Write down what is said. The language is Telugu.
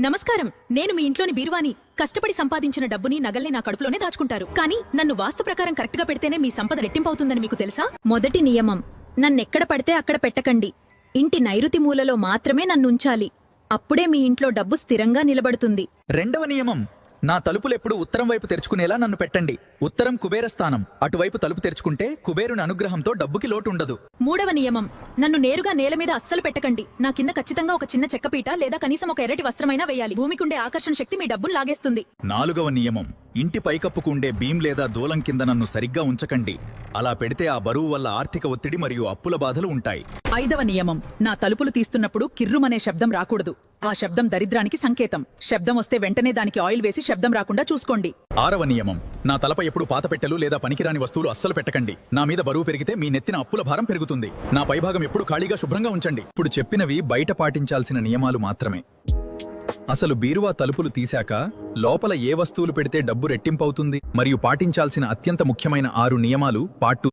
నమస్కారం. నేను మీ ఇంట్లోని బీరువాని. కష్టపడి సంపాదించిన డబ్బుని, నగల్ని నా కడుపులోనే దాచుకుంటారు. కానీ నన్ను వాస్తు ప్రకారం కరెక్ట్గా పెడితేనే మీ సంపద రెట్టింపవుతుందని మీకు తెలుసా? మొదటి నియమం, నన్నెక్కడ పడితే అక్కడ పెట్టకండి. ఇంటి నైరుతి మూలలో మాత్రమే నన్నుంచాలి. అప్పుడే మీ ఇంట్లో డబ్బు స్థిరంగా నిలబడుతుంది. రెండవ నియమం, నా తలుపులెప్పుడు ఉత్తరం వైపు తెరుచుకునేలా నన్ను పెట్టండి. ఉత్తరం కుబేర స్థానం. అటువైపు తలుపు తెరుచుకుంటే కుబేరుని అనుగ్రహంతో డబ్బుకి లోటు ఉండదు. మూడవ నియమం, నన్ను నేరుగా నేల మీద అస్సలు పెట్టకండి. నా కింద ఖచ్చితంగా ఒక చిన్న చెక్కపీట లేదా కనీసం ఒక ఎర్రటి వస్త్రమైనా వేయాలి. భూమికుండే ఆకర్షణ శక్తి మీ డబ్బును లాగేస్తుంది. నాలుగవ నియమం, ఇంటి పైకప్పుకు ఉండే బీం లేదా దూలం కింద నన్ను సరిగ్గా ఉంచకండి. అలా పెడితే ఆ బరువు వల్ల ఆర్థిక ఒత్తిడి మరియు అప్పుల బాధలు ఉంటాయి. ఐదవ నియమం, నా తలుపులు తీస్తున్నప్పుడు కిర్రుమనే శబ్దం రాకూడదు. ఆ శబ్దం దరిద్రానికి సంకేతం. శబ్దం వస్తే వెంటనే దానికి ఆయిల్ వేసి శబ్దం రాకుండా చూసుకోండి. ఆరవ నియమం, నా తలపై ఎప్పుడు పాత పెట్టెలు లేదా పనికిరాని వస్తువులు అస్సలు పెట్టకండి. నా మీద బరువు పెరిగితే మీ నెత్తిన అప్పుల భారం పెరుగుతుంది. నా పైభాగం ఎప్పుడు ఖాళీగా శుభ్రంగా ఉంచండి. ఇప్పుడు చెప్పినవి బయట పాటించాల్సిన నియమాలు మాత్రమే. అసలు బీరువా తలుపులు తీశాక లోపల ఏ వస్తువులు పెడితే డబ్బు రెట్టింపవుతుంది మరియు పాటించాల్సిన అత్యంత ముఖ్యమైన 6 నియమాలు పార్ట్ 2